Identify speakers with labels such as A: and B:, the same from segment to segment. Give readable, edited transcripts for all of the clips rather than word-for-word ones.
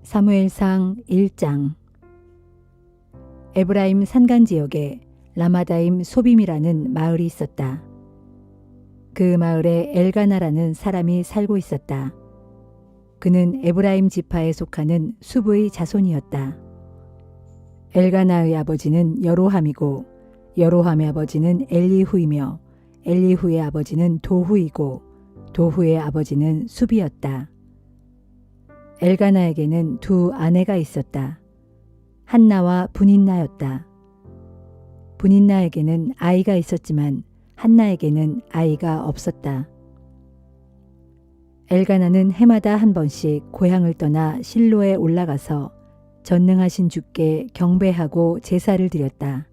A: 사무엘상 1장. 에브라임 산간 지역에 라마다임 소빔이라는 마을이 있었다. 그 마을에 엘가나라는 사람이 살고 있었다. 그는 에브라임 지파에 속하는 수브의 자손이었다. 엘가나의 아버지는 여로함이고 여로함의 아버지는 엘리후이며 엘리후의 아버지는 도후이고 도후의 아버지는 수비였다. 엘가나에게는 두 아내가 있었다. 한나와 브닌나였다. 브닌나에게는 아이가 있었지만 한나에게는 아이가 없었다. 엘가나는 해마다 한 번씩 고향을 떠나 실로에 올라가서 전능하신 주께 경배하고 제사를 드렸다.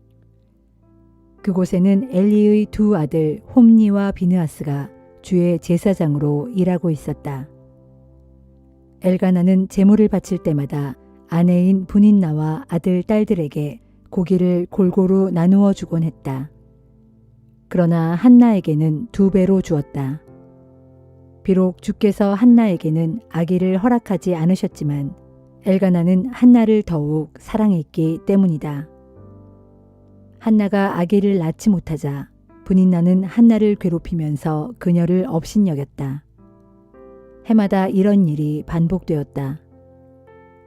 A: 그곳에는 엘리의 두 아들 홈니와 비느하스가 주의 제사장으로 일하고 있었다. 엘가나는 제물을 바칠 때마다 아내인 브닌나와 아들 딸들에게 고기를 골고루 나누어 주곤 했다. 그러나 한나에게는 2배로 주었다. 비록 주께서 한나에게는 아기를 허락하지 않으셨지만 엘가나는 한나를 더욱 사랑했기 때문이다. 한나가 아기를 낳지 못하자 브닌나는 한나를 괴롭히면서 그녀를 업신여겼다. 해마다 이런 일이 반복되었다.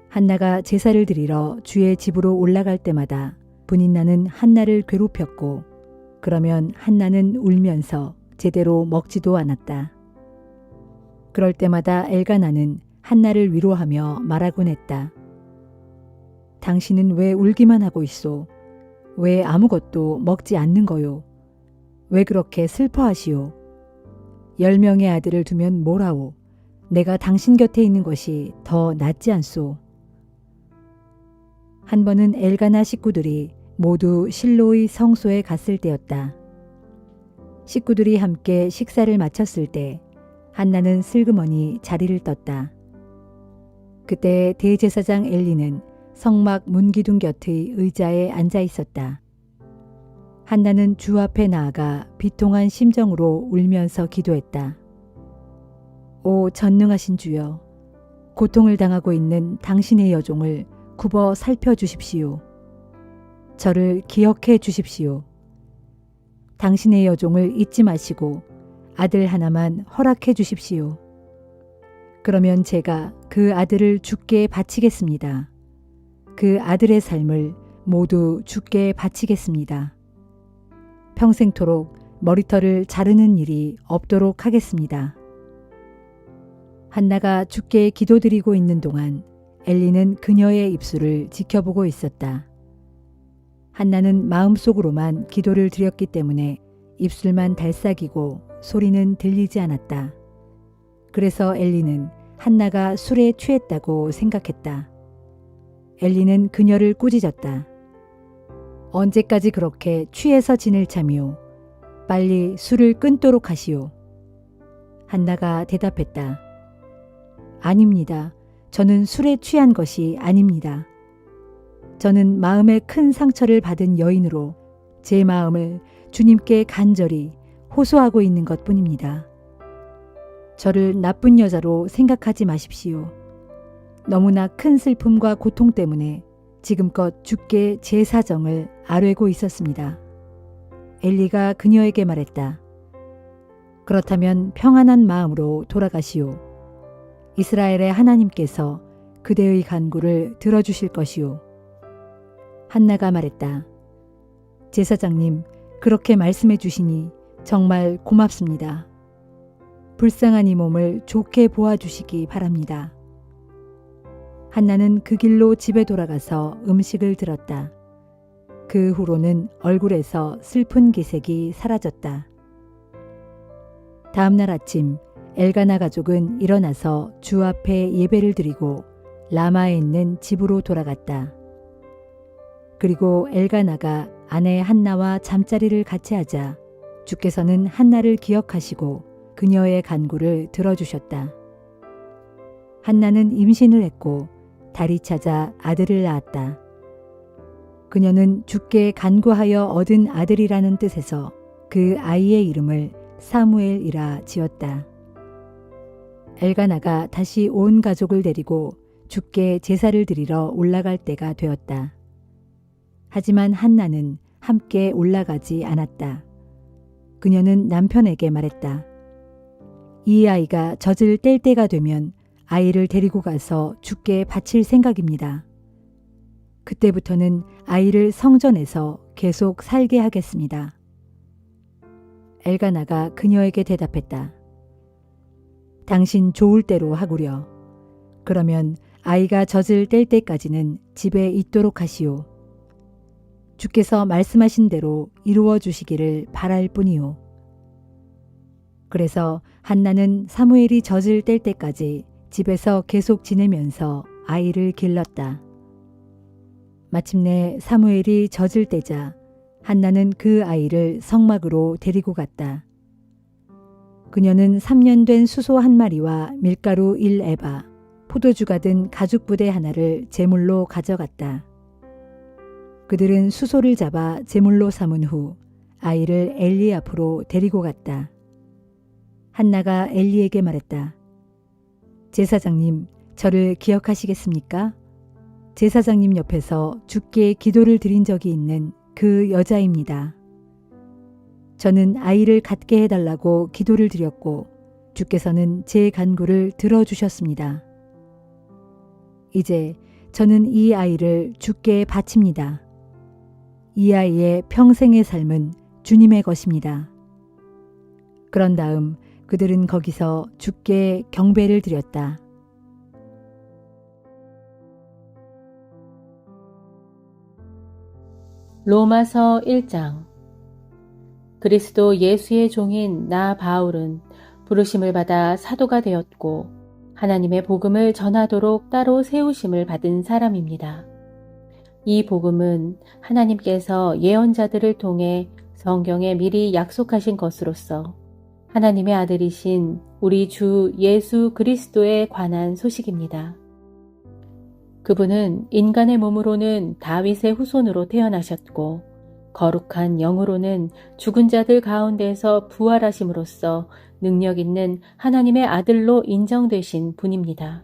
A: 한나가 제사를 드리러 주의 집으로 올라갈 때마다 브닌나는 한나를 괴롭혔고 그러면 한나는 울면서 제대로 먹지도 않았다. 그럴 때마다 엘가나는 한나를 위로하며 말하곤 했다. 당신은 왜 울기만 하고 있소? 왜 아무것도 먹지 않는 거요? 왜 그렇게 슬퍼하시오? 10명의 아들을 두면 뭐라오? 내가 당신 곁에 있는 것이 더 낫지 않소? 한 번은 엘가나 식구들이 모두 실로의 성소에 갔을 때였다. 식구들이 함께 식사를 마쳤을 때 한나는 슬그머니 자리를 떴다. 그때 대제사장 엘리는 성막 문기둥 곁의 의자에 앉아 있었다. 한나는 주 앞에 나아가 비통한 심정으로 울면서 기도했다. 오 전능하신 주여, 고통을 당하고 있는 당신의 여종을 굽어 살펴주십시오. 저를 기억해 주십시오. 당신의 여종을 잊지 마시고 아들 하나만 허락해 주십시오. 그러면 제가 그 아들을 주께 바치겠습니다. 그 아들의 삶을 모두 주께 바치겠습니다. 평생토록 머리털을 자르는 일이 없도록 하겠습니다. 한나가 주께 기도드리고 있는 동안 엘리는 그녀의 입술을 지켜보고 있었다. 한나는 마음속으로만 기도를 드렸기 때문에 입술만 달싹이고 소리는 들리지 않았다. 그래서 엘리는 한나가 술에 취했다고 생각했다. 엘리는 그녀를 꾸짖었다. 언제까지 그렇게 취해서 지낼 참이오? 빨리 술을 끊도록 하시오. 한나가 대답했다. 아닙니다. 저는 술에 취한 것이 아닙니다. 저는 마음에 큰 상처를 받은 여인으로 제 마음을 주님께 간절히 호소하고 있는 것뿐입니다. 저를 나쁜 여자로 생각하지 마십시오. 너무나 큰 슬픔과 고통 때문에 지금껏 주께 제 사정을 아뢰고 있었습니다. 엘리가 그녀에게 말했다. 그렇다면 평안한 마음으로 돌아가시오. 이스라엘의 하나님께서 그대의 간구를 들어주실 것이오. 한나가 말했다. 제사장님, 그렇게 말씀해 주시니 정말 고맙습니다. 불쌍한 이 몸을 좋게 보아주시기 바랍니다. 한나는 그 길로 집에 돌아가서 음식을 들었다. 그 후로는 얼굴에서 슬픈 기색이 사라졌다. 다음 날 아침 엘가나 가족은 일어나서 주 앞에 예배를 드리고 라마에 있는 집으로 돌아갔다. 그리고 엘가나가 아내 한나와 잠자리를 같이 하자 주께서는 한나를 기억하시고 그녀의 간구를 들어주셨다. 한나는 임신을 했고 달이 찾아 아들을 낳았다. 그녀는 주께 간구하여 얻은 아들이라는 뜻에서 그 아이의 이름을 사무엘이라 지었다. 엘가나가 다시 온 가족을 데리고 주께 제사를 드리러 올라갈 때가 되었다. 하지만 한나는 함께 올라가지 않았다. 그녀는 남편에게 말했다. 이 아이가 젖을 뗄 때가 되면 아이를 데리고 가서 주께 바칠 생각입니다. 그때부터는 아이를 성전에서 계속 살게 하겠습니다. 엘가나가 그녀에게 대답했다. 당신 좋을 대로 하구려. 그러면 아이가 젖을 뗄 때까지는 집에 있도록 하시오. 주께서 말씀하신 대로 이루어 주시기를 바랄 뿐이오. 그래서 한나는 사무엘이 젖을 뗄 때까지 집에서 계속 지내면서 아이를 길렀다. 마침내 사무엘이 젖을 떼자 한나는 그 아이를 성막으로 데리고 갔다. 그녀는 3년 된 수소 한 마리와 밀가루 1에바, 포도주가 든 가죽 부대 하나를 제물로 가져갔다. 그들은 수소를 잡아 제물로 삼은 후 아이를 엘리 앞으로 데리고 갔다. 한나가 엘리에게 말했다. 제사장님, 저를 기억하시겠습니까? 제사장님 옆에서 주께 기도를 드린 적이 있는 그 여자입니다. 저는 아이를 갖게 해달라고 기도를 드렸고 주께서는 제 간구를 들어주셨습니다. 이제 저는 이 아이를 주께 바칩니다. 이 아이의 평생의 삶은 주님의 것입니다. 그런 다음 그들은 거기서 주께 경배를 드렸다.
B: 로마서 1장. 그리스도 예수의 종인 나 바울은 부르심을 받아 사도가 되었고 하나님의 복음을 전하도록 따로 세우심을 받은 사람입니다. 이 복음은 하나님께서 예언자들을 통해 성경에 미리 약속하신 것으로서 하나님의 아들이신 우리 주 예수 그리스도에 관한 소식입니다. 그분은 인간의 몸으로는 다윗의 후손으로 태어나셨고 거룩한 영으로는 죽은 자들 가운데서 부활하심으로써 능력 있는 하나님의 아들로 인정되신 분입니다.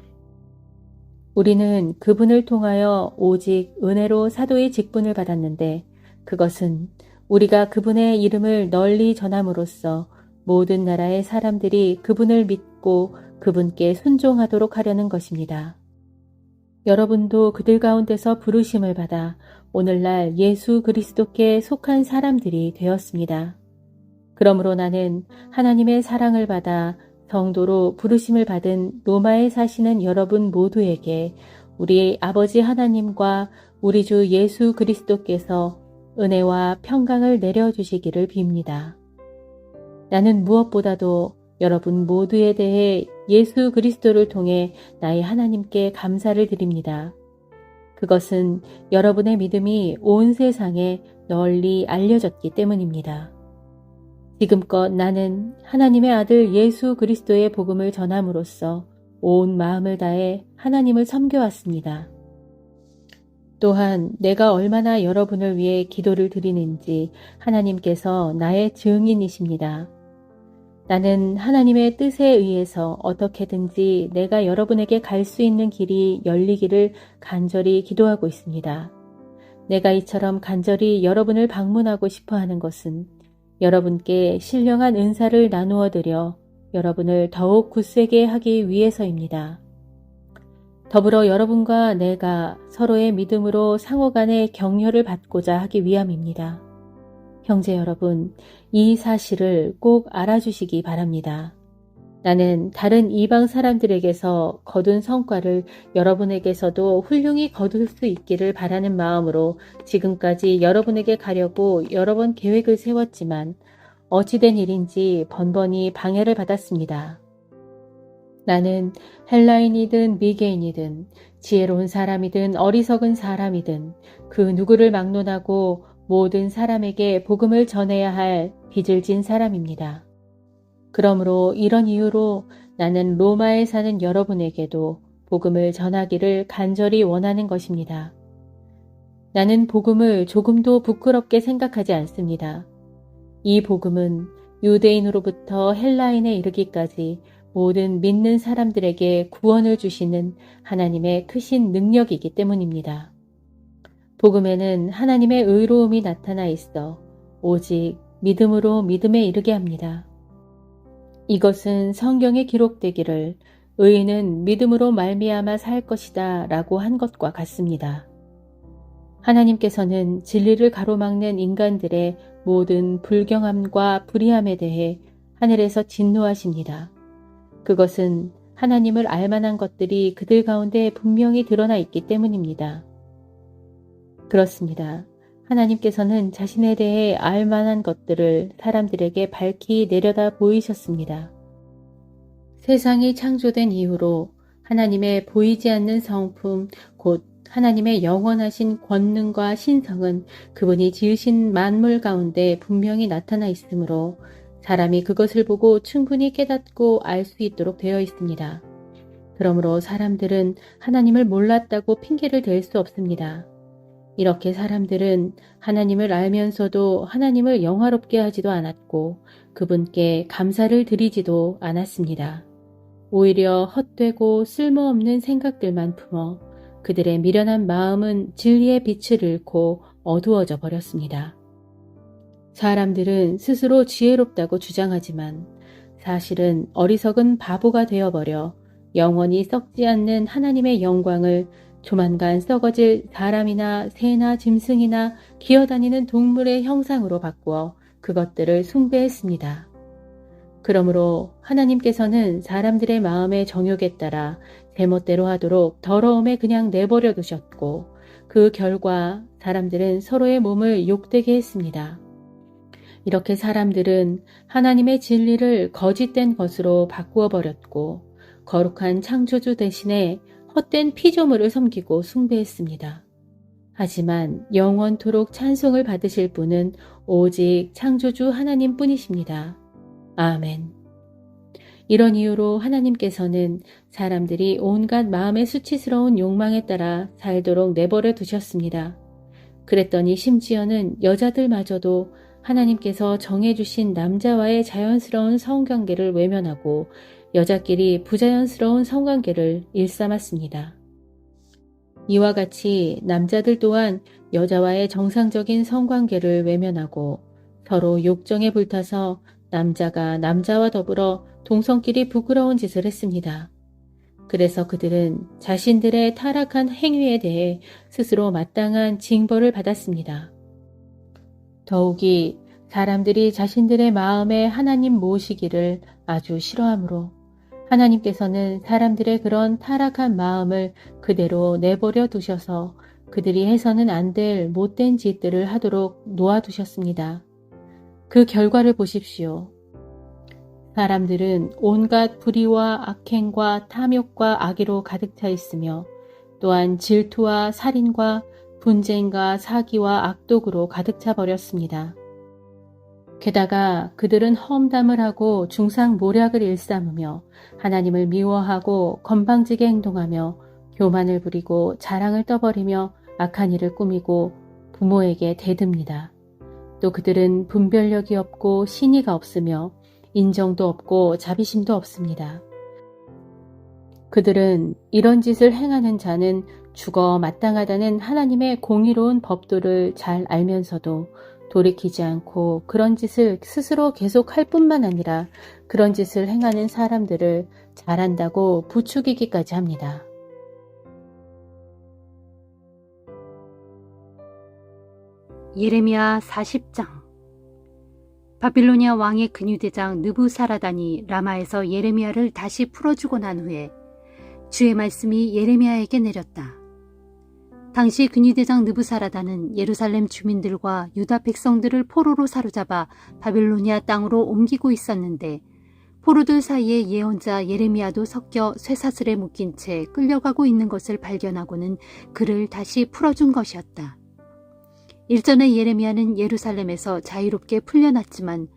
B: 우리는 그분을 통하여 오직 은혜로 사도의 직분을 받았는데 그것은 우리가 그분의 이름을 널리 전함으로써 모든 나라의 사람들이 그분을 믿고 그분께 순종하도록 하려는 것입니다. 여러분도 그들 가운데서 부르심을 받아 오늘날 예수 그리스도께 속한 사람들이 되었습니다. 그러므로 나는 하나님의 사랑을 받아 성도로 부르심을 받은 로마에 사시는 여러분 모두에게 우리 아버지 하나님과 우리 주 예수 그리스도께서 은혜와 평강을 내려주시기를 빕니다. 나는 무엇보다도 여러분 모두에 대해 예수 그리스도를 통해 나의 하나님께 감사를 드립니다. 그것은 여러분의 믿음이 온 세상에 널리 알려졌기 때문입니다. 지금껏 나는 하나님의 아들 예수 그리스도의 복음을 전함으로써 온 마음을 다해 하나님을 섬겨왔습니다. 또한 내가 얼마나 여러분을 위해 기도를 드리는지 하나님께서 나의 증인이십니다. 나는 하나님의 뜻에 의해서 어떻게든지 내가 여러분에게 갈 수 있는 길이 열리기를 간절히 기도하고 있습니다. 내가 이처럼 간절히 여러분을 방문하고 싶어 하는 것은 여러분께 신령한 은사를 나누어 드려 여러분을 더욱 굳세게 하기 위해서입니다. 더불어 여러분과 내가 서로의 믿음으로 상호간의 격려를 받고자 하기 위함입니다. 형제 여러분, 이 사실을 꼭 알아주시기 바랍니다. 나는 다른 이방 사람들에게서 거둔 성과를 여러분에게서도 훌륭히 거둘 수 있기를 바라는 마음으로 지금까지 여러분에게 가려고 여러 번 계획을 세웠지만 어찌된 일인지 번번이 방해를 받았습니다. 나는 헬라인이든 미개인이든 지혜로운 사람이든 어리석은 사람이든 그 누구를 막론하고 모든 사람에게 복음을 전해야 할 빚을 진 사람입니다. 그러므로 이런 이유로 나는 로마에 사는 여러분에게도 복음을 전하기를 간절히 원하는 것입니다. 나는 복음을 조금도 부끄럽게 생각하지 않습니다. 이 복음은 유대인으로부터 헬라인에 이르기까지 모든 믿는 사람들에게 구원을 주시는 하나님의 크신 능력이기 때문입니다. 복음에는 하나님의 의로움이 나타나 있어 오직 믿음으로 믿음에 이르게 합니다. 이것은 성경에 기록되기를 의인은 믿음으로 말미암아 살 것이다 라고 한 것과 같습니다. 하나님께서는 진리를 가로막는 인간들의 모든 불경함과 불의함에 대해 하늘에서 진노하십니다. 그것은 하나님을 알만한 것들이 그들 가운데 분명히 드러나 있기 때문입니다. 그렇습니다. 하나님께서는 자신에 대해 알만한 것들을 사람들에게 밝히 내려다 보이셨습니다. 세상이 창조된 이후로 하나님의 보이지 않는 성품, 곧 하나님의 영원하신 권능과 신성은 그분이 지으신 만물 가운데 분명히 나타나 있으므로 사람이 그것을 보고 충분히 깨닫고 알 수 있도록 되어 있습니다. 그러므로 사람들은 하나님을 몰랐다고 핑계를 댈 수 없습니다. 이렇게 사람들은 하나님을 알면서도 하나님을 영화롭게 하지도 않았고 그분께 감사를 드리지도 않았습니다. 오히려 헛되고 쓸모없는 생각들만 품어 그들의 미련한 마음은 진리의 빛을 잃고 어두워져 버렸습니다. 사람들은 스스로 지혜롭다고 주장하지만 사실은 어리석은 바보가 되어버려 영원히 썩지 않는 하나님의 영광을 조만간 썩어질 사람이나 새나 짐승이나 기어다니는 동물의 형상으로 바꾸어 그것들을 숭배했습니다. 그러므로 하나님께서는 사람들의 마음의 정욕에 따라 제멋대로 하도록 더러움에 그냥 내버려 두셨고 그 결과 사람들은 서로의 몸을 욕되게 했습니다. 이렇게 사람들은 하나님의 진리를 거짓된 것으로 바꾸어 버렸고 거룩한 창조주 대신에 헛된 피조물을 섬기고 숭배했습니다. 하지만 영원토록 찬송을 받으실 분은 오직 창조주 하나님뿐이십니다. 아멘. 이런 이유로 하나님께서는 사람들이 온갖 마음의 수치스러운 욕망에 따라 살도록 내버려 두셨습니다. 그랬더니 심지어는 여자들마저도 하나님께서 정해주신 남자와의 자연스러운 성관계를 외면하고 여자끼리 부자연스러운 성관계를 일삼았습니다. 이와 같이 남자들 또한 여자와의 정상적인 성관계를 외면하고 서로 욕정에 불타서 남자가 남자와 더불어 동성끼리 부끄러운 짓을 했습니다. 그래서 그들은 자신들의 타락한 행위에 대해 스스로 마땅한 징벌을 받았습니다. 더욱이 사람들이 자신들의 마음에 하나님 모시기를 아주 싫어하므로 하나님께서는 사람들의 그런 타락한 마음을 그대로 내버려 두셔서 그들이 해서는 안 될 못된 짓들을 하도록 놓아두셨습니다. 그 결과를 보십시오. 사람들은 온갖 불의와 악행과 탐욕과 악의로 가득 차 있으며 또한 질투와 살인과 분쟁과 사기와 악독으로 가득 차 버렸습니다. 게다가 그들은 험담을 하고 중상모략을 일삼으며 하나님을 미워하고 건방지게 행동하며 교만을 부리고 자랑을 떠버리며 악한 일을 꾸미고 부모에게 대듭니다. 또 그들은 분별력이 없고 신의가 없으며 인정도 없고 자비심도 없습니다. 그들은 이런 짓을 행하는 자는 죽어 마땅하다는 하나님의 공의로운 법도를 잘 알면서도 돌이키지 않고 그런 짓을 스스로 계속할 뿐만 아니라 그런 짓을 행하는 사람들을 잘한다고 부추기기까지 합니다.
C: 예레미야 40장. 바빌로니아 왕의 근유대장 느부사라단이 라마에서 예레미야를 다시 풀어주고 난 후에 주의 말씀이 예레미야에게 내렸다. 당시 근유대장 느부사라단은 예루살렘 주민들과 유다 백성들을 포로로 사로잡아 바빌로니아 땅으로 옮기고 있었는데 포로들 사이에 예언자 예레미야도 섞여 쇠사슬에 묶인 채 끌려가고 있는 것을 발견하고는 그를 다시 풀어준 것이었다. 일전에 예레미야는 예루살렘에서 자유롭게 풀려났지만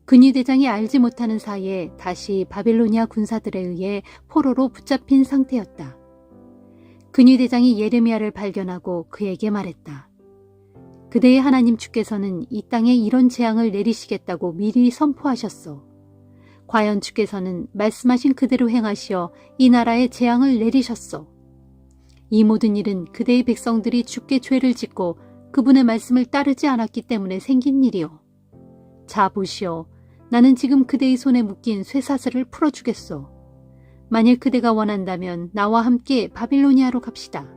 C: 근위대장이 알지 못하는 사이에 다시 바빌로니아 군사들에 의해 포로로 붙잡힌 상태였다. 근위대장이 예레미야를 발견하고 그에게 말했다. 그대의 하나님 주께서는 이 땅에 이런 재앙을 내리시겠다고 미리 선포하셨소. 과연 주께서는 말씀하신 그대로 행하시어 이 나라에 재앙을 내리셨소. 이 모든 일은 그대의 백성들이 주께 죄를 짓고 그분의 말씀을 따르지 않았기 때문에 생긴 일이오. 자 보시오. 나는 지금 그대의 손에 묶인 쇠사슬을 풀어주겠소. 만일 그대가 원한다면 나와 함께 바빌로니아로 갑시다.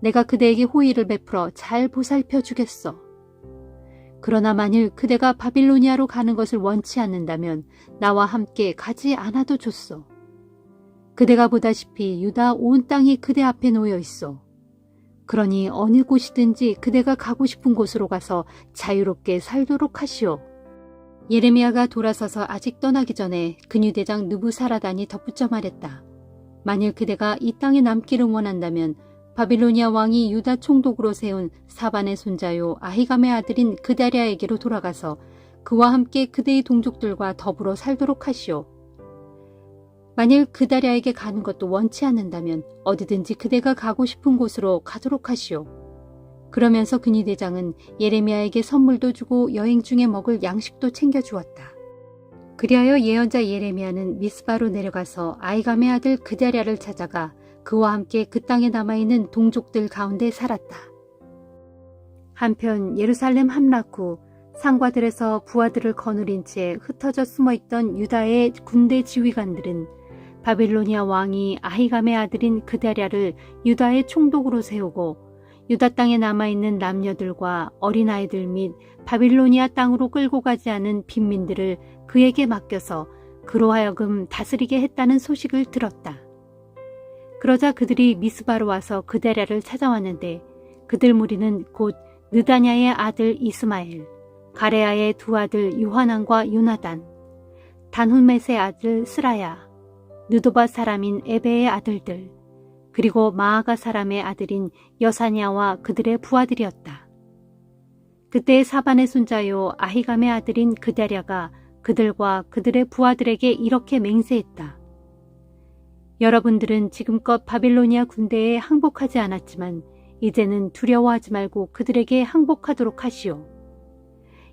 C: 내가 그대에게 호의를 베풀어 잘 보살펴 주겠소. 그러나 만일 그대가 바빌로니아로 가는 것을 원치 않는다면 나와 함께 가지 않아도 좋소. 그대가 보다시피 유다 온 땅이 그대 앞에 놓여 있소. 그러니 어느 곳이든지 그대가 가고 싶은 곳으로 가서 자유롭게 살도록 하시오. 예레미야가 돌아서서 아직 떠나기 전에 근유대장 느부사라단이 덧붙여 말했다. 만일 그대가 이 땅에 남기를 원한다면 바빌로니아 왕이 유다 총독으로 세운 사반의 손자요 아히감의 아들인 그다랴에게로 돌아가서 그와 함께 그대의 동족들과 더불어 살도록 하시오. 만일 그다랴에게 가는 것도 원치 않는다면 어디든지 그대가 가고 싶은 곳으로 가도록 하시오. 그러면서 근위대장은 예레미야에게 선물도 주고 여행 중에 먹을 양식도 챙겨주었다. 그리하여 예언자 예레미야는 미스바로 내려가서 아히감의 아들 그다랴를 찾아가 그와 함께 그 땅에 남아있는 동족들 가운데 살았다. 한편 예루살렘 함락 후 상과들에서 부하들을 거느린 채 흩어져 숨어있던 유다의 군대 지휘관들은 바빌로니아 왕이 아히감의 아들인 그다랴를 유다의 총독으로 세우고 유다 땅에 남아있는 남녀들과 어린아이들 및 바빌로니아 땅으로 끌고 가지 않은 빈민들을 그에게 맡겨서 그로 하여금 다스리게 했다는 소식을 들었다. 그러자 그들이 미스바로 와서 그다랴를 찾아왔는데 그들 무리는 곧 느다냐의 아들 이스마엘, 가레아의 두 아들 요하난과 요나단, 단후멧의 아들 스라야, 느도바 사람인 에베의 아들들, 그리고 마아가 사람의 아들인 여사냐와 그들의 부하들이었다. 그때 사반의 손자요 아히감의 아들인 그다랴가 그들과 그들의 부하들에게 이렇게 맹세했다. 여러분들은 지금껏 바빌로니아 군대에 항복하지 않았지만 이제는 두려워하지 말고 그들에게 항복하도록 하시오.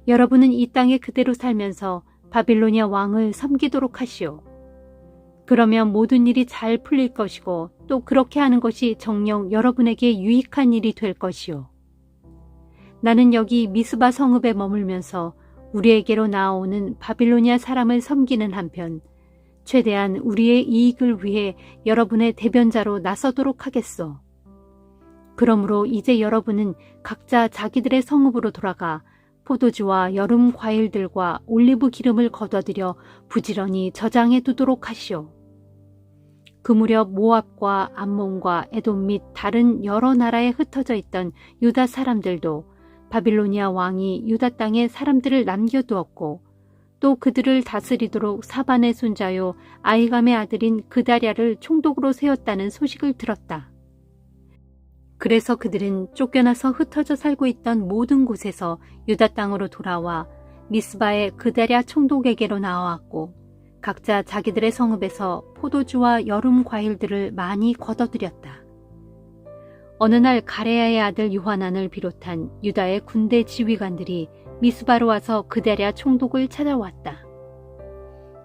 C: 여러분은 이 땅에 그대로 살면서 바빌로니아 왕을 섬기도록 하시오. 그러면 모든 일이 잘 풀릴 것이고 또 그렇게 하는 것이 정녕 여러분에게 유익한 일이 될 것이오. 나는 여기 미스바 성읍에 머물면서 우리에게로 나아오는 바빌로니아 사람을 섬기는 한편 최대한 우리의 이익을 위해 여러분의 대변자로 나서도록 하겠소. 그러므로 이제 여러분은 각자 자기들의 성읍으로 돌아가 포도주와 여름 과일들과 올리브 기름을 거둬들여 부지런히 저장해 두도록 하시오. 그 무렵 모압과 암몬과 에돔 및 다른 여러 나라에 흩어져 있던 유다 사람들도 바빌로니아 왕이 유다 땅에 사람들을 남겨두었고 또 그들을 다스리도록 사반의 손자요 아히감의 아들인 그다랴를 총독으로 세웠다는 소식을 들었다. 그래서 그들은 쫓겨나서 흩어져 살고 있던 모든 곳에서 유다 땅으로 돌아와 미스바의 그다랴 총독에게로 나와왔고 각자 자기들의 성읍에서 포도주와 여름 과일들을 많이 거둬들였다. 어느 날 가레야의 아들 요하난을 비롯한 유다의 군대 지휘관들이 미스바로 와서 그다랴 총독을 찾아왔다.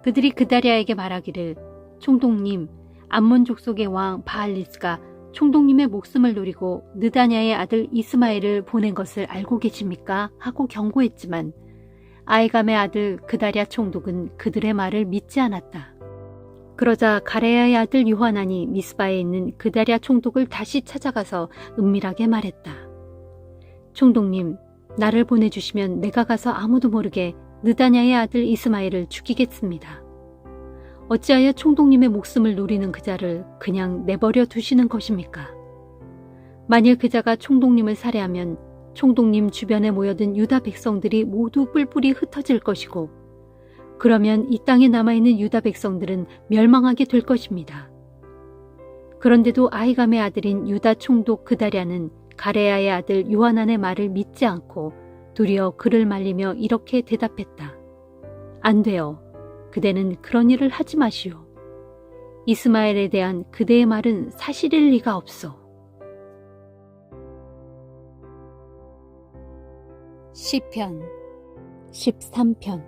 C: 그들이 그다랴에게 말하기를 총독님, 암몬 족속의 왕 바알리스가 총독님의 목숨을 노리고 느다냐의 아들 이스마엘을 보낸 것을 알고 계십니까? 하고 경고했지만 아히감의 아들 그다랴 총독은 그들의 말을 믿지 않았다. 그러자 가레야의 아들 요하난이 미스바에 있는 그다랴 총독을 다시 찾아가서 은밀하게 말했다. 총독님, 나를 보내주시면 내가 가서 아무도 모르게 느다냐의 아들 이스마엘을 죽이겠습니다. 어찌하여 총독님의 목숨을 노리는 그자를 그냥 내버려 두시는 것입니까? 만일 그자가 총독님을 살해하면 총독님 주변에 모여든 유다 백성들이 모두 뿔뿔이 흩어질 것이고 그러면 이 땅에 남아있는 유다 백성들은 멸망하게 될 것입니다. 그런데도 아히감의 아들인 유다 총독 그다랴는 가레야의 아들 요하난의 말을 믿지 않고 도리어 그를 말리며 이렇게 대답했다. 안 돼요. 그대는 그런 일을 하지 마시오. 이스마엘에 대한 그대의 말은 사실일 리가 없소.
A: 시편 13편.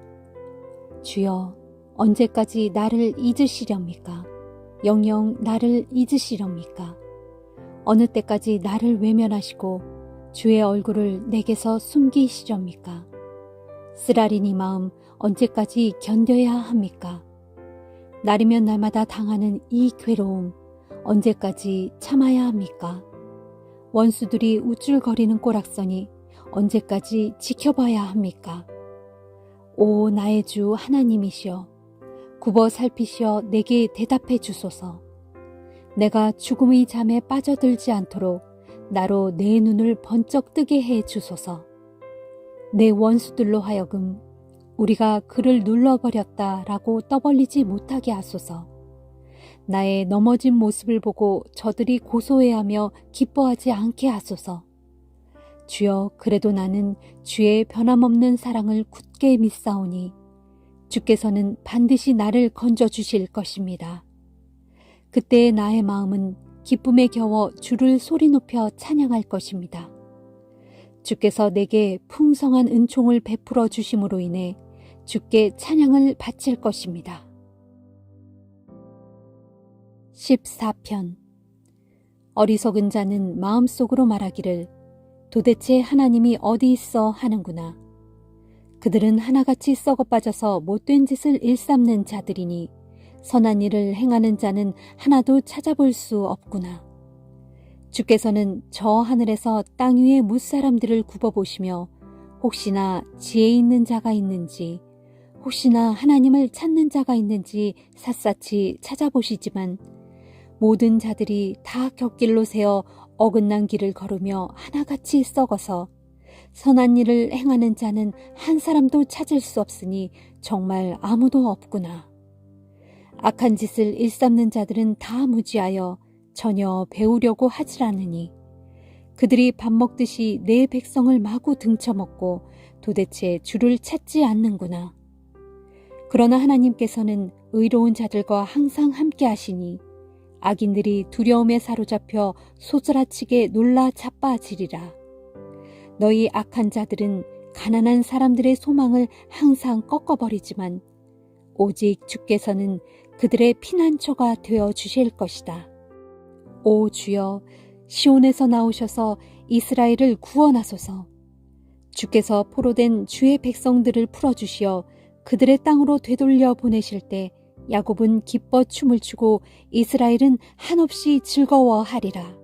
A: 주여,
C: 언제까지 나를 잊으시렵니까? 영영 나를 잊으시렵니까? 어느 때까지 나를 외면하시고 주의 얼굴을 내게서 숨기시렵니까? 쓰라린 이 마음 언제까지 견뎌야 합니까? 날이면 날마다 당하는 이 괴로움 언제까지 참아야 합니까? 원수들이 우쭐거리는 꼬락서니 언제까지 지켜봐야 합니까? 오 나의 주 하나님이시여 굽어 살피시어 내게 대답해 주소서. 내가 죽음의 잠에 빠져들지 않도록 나로 내 눈을 번쩍 뜨게 해 주소서. 내 원수들로 하여금 우리가 그를 눌러버렸다라고 떠벌리지 못하게 하소서. 나의 넘어진 모습을 보고 저들이 고소해하며 기뻐하지 않게 하소서. 주여 그래도 나는 주의 변함없는 사랑을 굳게 믿사오니 주께서는 반드시 나를 건져주실 것입니다. 그때 나의 마음은 기쁨에 겨워 주를 소리 높여 찬양할 것입니다. 주께서 내게 풍성한 은총을 베풀어 주심으로 인해 주께 찬양을 바칠 것입니다. 14편 어리석은 자는 마음속으로 말하기를 도대체 하나님이 어디 있어 하는구나. 그들은 하나같이 썩어 빠져서 못된 짓을 일삼는 자들이니 선한 일을 행하는 자는 하나도 찾아볼 수 없구나. 주께서는 저 하늘에서 땅 위의 무사람들을 굽어보시며 혹시나 지혜 있는 자가 있는지 혹시나 하나님을 찾는 자가 있는지 샅샅이 찾아보시지만 모든 자들이 다 곁길로 새어 어긋난 길을 걸으며 하나같이 썩어서 선한 일을 행하는 자는 한 사람도 찾을 수 없으니 정말 아무도 없구나. 악한 짓을 일삼는 자들은 다 무지하여 전혀 배우려고 하질 않으니 그들이 밥 먹듯이 내 백성을 마구 등쳐먹고 도대체 주를 찾지 않는구나. 그러나 하나님께서는 의로운 자들과 항상 함께 하시니 악인들이 두려움에 사로잡혀 소스라치게 놀라 자빠지리라. 너희 악한 자들은 가난한 사람들의 소망을 항상 꺾어버리지만 오직 주께서는 그들의 피난처가 되어 주실 것이다. 오 주여 시온에서 나오셔서 이스라엘을 구원하소서. 주께서 포로된 주의 백성들을 풀어주시어 그들의 땅으로 되돌려 보내실 때 야곱은 기뻐 춤을 추고 이스라엘은 한없이 즐거워하리라.